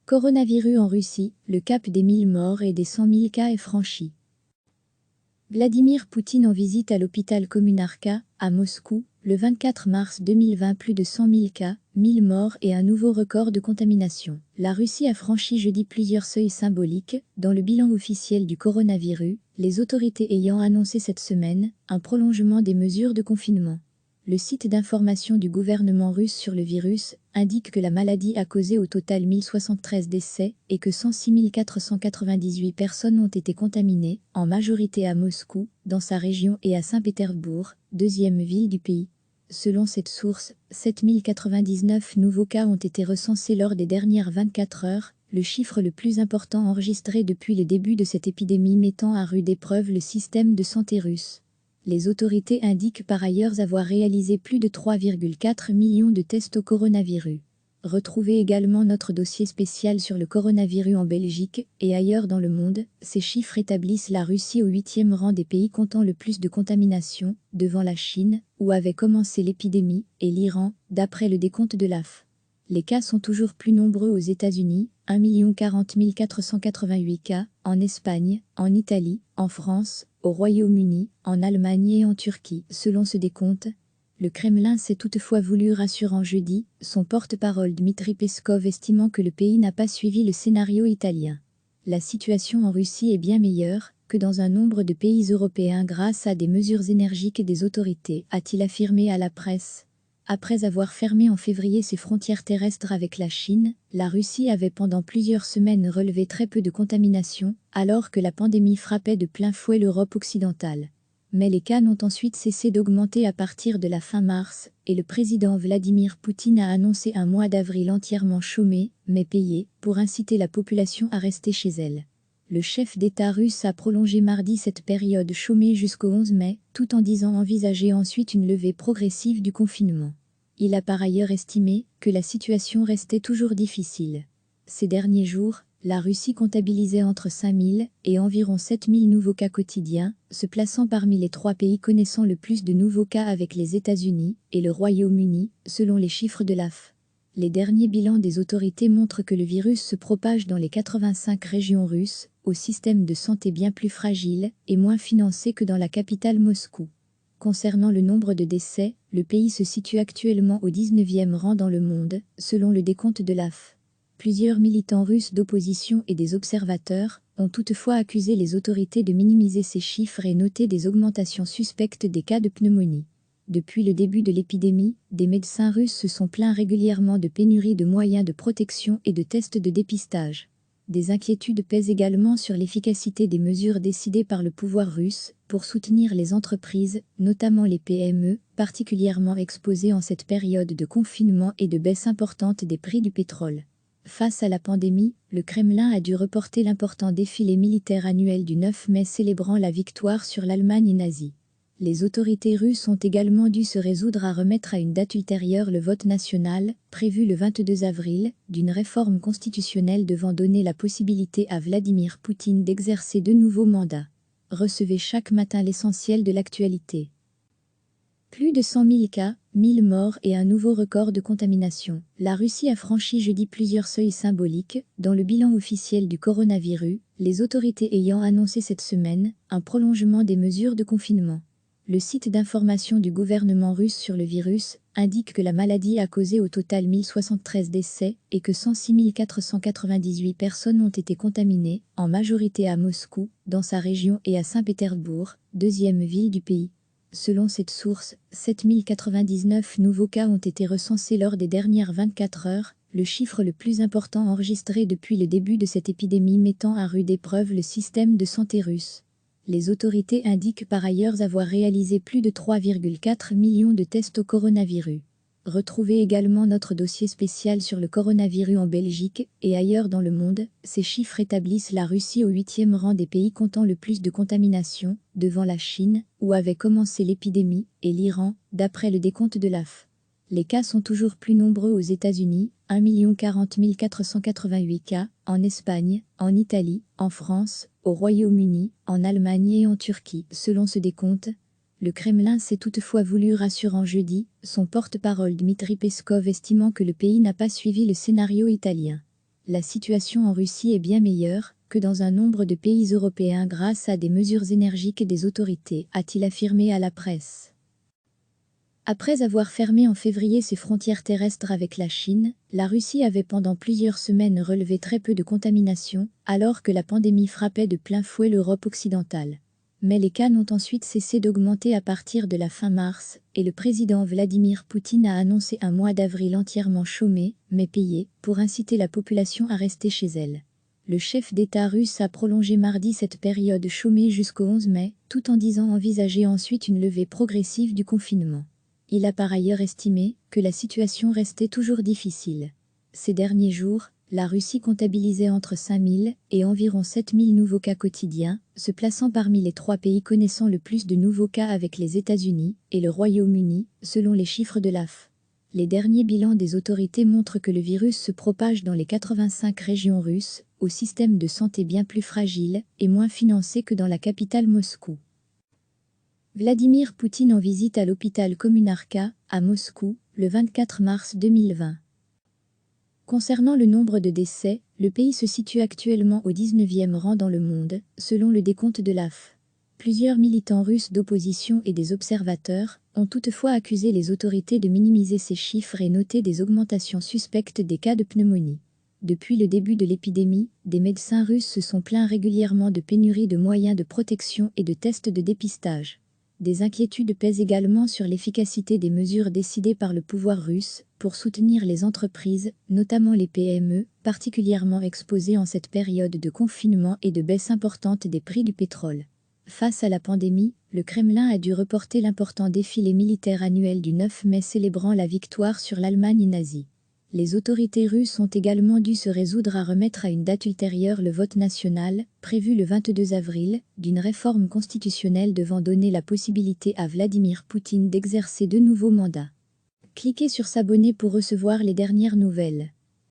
Coronavirus en Russie, le cap des 1000 morts et des 100 000 cas est franchi. Vladimir Poutine en visite à l'hôpital Kommunarka, à Moscou, le 24 mars 2020. Plus de 100 000 cas, 1000 morts et un nouveau record de contamination. La Russie a franchi jeudi plusieurs seuils symboliques dans le bilan officiel du coronavirus, les autorités ayant annoncé cette semaine un prolongement des mesures de confinement. Le site d'information du gouvernement russe sur le virus indique que la maladie a causé au total 1073 décès et que 106 498 personnes ont été contaminées, en majorité à Moscou, dans sa région et à Saint-Pétersbourg, deuxième ville du pays. Selon cette source, 7099 nouveaux cas ont été recensés lors des dernières 24 heures, le chiffre le plus important enregistré depuis le début de cette épidémie mettant à rude épreuve le système de santé russe. Les autorités indiquent par ailleurs avoir réalisé plus de 3,4 millions de tests au coronavirus. Retrouvez également notre dossier spécial sur le coronavirus en Belgique et ailleurs dans le monde. Ces chiffres établissent la Russie au 8e rang des pays comptant le plus de contamination, devant la Chine, où avait commencé l'épidémie, et l'Iran, d'après le décompte de l'AF. Les cas sont toujours plus nombreux aux États-Unis, 1 40 488 cas, en Espagne, en Italie, en France, au Royaume-Uni, en Allemagne et en Turquie. Selon ce décompte, le Kremlin s'est toutefois voulu rassurant jeudi, son porte-parole Dmitri Peskov estimant que le pays n'a pas suivi le scénario italien. La situation en Russie est bien meilleure que dans un nombre de pays européens grâce à des mesures énergiques des autorités, a-t-il affirmé à la presse. Après avoir fermé en février ses frontières terrestres avec la Chine, la Russie avait pendant plusieurs semaines relevé très peu de contamination, alors que la pandémie frappait de plein fouet l'Europe occidentale. Mais les cas n'ont ensuite cessé d'augmenter à partir de la fin mars, et le président Vladimir Poutine a annoncé un mois d'avril entièrement chômé, mais payé, pour inciter la population à rester chez elle. Le chef d'État russe a prolongé mardi cette période chômée jusqu'au 11 mai, tout en disant envisager ensuite une levée progressive du confinement. Il a par ailleurs estimé que la situation restait toujours difficile. Ces derniers jours, la Russie comptabilisait entre 5 000 et environ 7 000 nouveaux cas quotidiens, se plaçant parmi les 3 pays connaissant le plus de nouveaux cas avec les États-Unis et le Royaume-Uni, selon les chiffres de l'AF. Les derniers bilans des autorités montrent que le virus se propage dans les 85 régions russes, au système de santé bien plus fragile et moins financé que dans la capitale Moscou. Concernant le nombre de décès, le pays se situe actuellement au 19e rang dans le monde, selon le décompte de l'AF. Plusieurs militants russes d'opposition et des observateurs ont toutefois accusé les autorités de minimiser ces chiffres et noté des augmentations suspectes des cas de pneumonie. Depuis le début de l'épidémie, des médecins russes se sont plaints régulièrement de pénurie de moyens de protection et de tests de dépistage. Des inquiétudes pèsent également sur l'efficacité des mesures décidées par le pouvoir russe pour soutenir les entreprises, notamment les PME, particulièrement exposées en cette période de confinement et de baisse importante des prix du pétrole. Face à la pandémie, le Kremlin a dû reporter l'important défilé militaire annuel du 9 mai célébrant la victoire sur l'Allemagne nazie. Les autorités russes ont également dû se résoudre à remettre à une date ultérieure le vote national, prévu le 22 avril, d'une réforme constitutionnelle devant donner la possibilité à Vladimir Poutine d'exercer de nouveaux mandats. Recevez chaque matin l'essentiel de l'actualité. Plus de 100 000 cas, 1000 morts et un nouveau record de contamination. La Russie a franchi jeudi plusieurs seuils symboliques dans le bilan officiel du coronavirus, les autorités ayant annoncé cette semaine un prolongement des mesures de confinement. Le site d'information du gouvernement russe sur le virus indique que la maladie a causé au total 1073 décès et que 106 498 personnes ont été contaminées, en majorité à Moscou, dans sa région et à Saint-Pétersbourg, deuxième ville du pays. Selon cette source, 7099 nouveaux cas ont été recensés lors des dernières 24 heures, le chiffre le plus important enregistré depuis le début de cette épidémie mettant à rude épreuve le système de santé russe. Les autorités indiquent par ailleurs avoir réalisé plus de 3,4 millions de tests au coronavirus. Retrouvez également notre dossier spécial sur le coronavirus en Belgique et ailleurs dans le monde. Ces chiffres établissent la Russie au 8e rang des pays comptant le plus de contamination, devant la Chine, où avait commencé l'épidémie, et l'Iran, d'après le décompte de l'AF. Les cas sont toujours plus nombreux aux États-Unis, 1 40 488 cas, en Espagne, en Italie, en France, au Royaume-Uni, en Allemagne et en Turquie. Selon ce décompte, le Kremlin s'est toutefois voulu rassurant jeudi, son porte-parole Dmitri Peskov estimant que le pays n'a pas suivi le scénario italien. La situation en Russie est bien meilleure que dans un nombre de pays européens grâce à des mesures énergiques des autorités, a-t-il affirmé à la presse. Après avoir fermé en février ses frontières terrestres avec la Chine, la Russie avait pendant plusieurs semaines relevé très peu de contamination, alors que la pandémie frappait de plein fouet l'Europe occidentale. Mais les cas n'ont ensuite cessé d'augmenter à partir de la fin mars, et le président Vladimir Poutine a annoncé un mois d'avril entièrement chômé, mais payé, pour inciter la population à rester chez elle. Le chef d'État russe a prolongé mardi cette période chômée jusqu'au 11 mai, tout en disant envisager ensuite une levée progressive du confinement. Il a par ailleurs estimé que la situation restait toujours difficile. Ces derniers jours, la Russie comptabilisait entre 5 000 et environ 7 000 nouveaux cas quotidiens, se plaçant parmi les 3 pays connaissant le plus de nouveaux cas avec les États-Unis et le Royaume-Uni, selon les chiffres de l'AF. Les derniers bilans des autorités montrent que le virus se propage dans les 85 régions russes, au système de santé bien plus fragile et moins financé que dans la capitale Moscou. Vladimir Poutine en visite à l'hôpital Kommunarka, à Moscou, le 24 mars 2020. Concernant le nombre de décès, le pays se situe actuellement au 19e rang dans le monde, selon le décompte de l'AF. Plusieurs militants russes d'opposition et des observateurs ont toutefois accusé les autorités de minimiser ces chiffres et noté des augmentations suspectes des cas de pneumonie. Depuis le début de l'épidémie, des médecins russes se sont plaints régulièrement de pénurie de moyens de protection et de tests de dépistage. Des inquiétudes pèsent également sur l'efficacité des mesures décidées par le pouvoir russe pour soutenir les entreprises, notamment les PME, particulièrement exposées en cette période de confinement et de baisse importante des prix du pétrole. Face à la pandémie, le Kremlin a dû reporter l'important défilé militaire annuel du 9 mai célébrant la victoire sur l'Allemagne nazie. Les autorités russes ont également dû se résoudre à remettre à une date ultérieure le vote national, prévu le 22 avril, d'une réforme constitutionnelle devant donner la possibilité à Vladimir Poutine d'exercer de nouveaux mandats. Cliquez sur s'abonner pour recevoir les dernières nouvelles.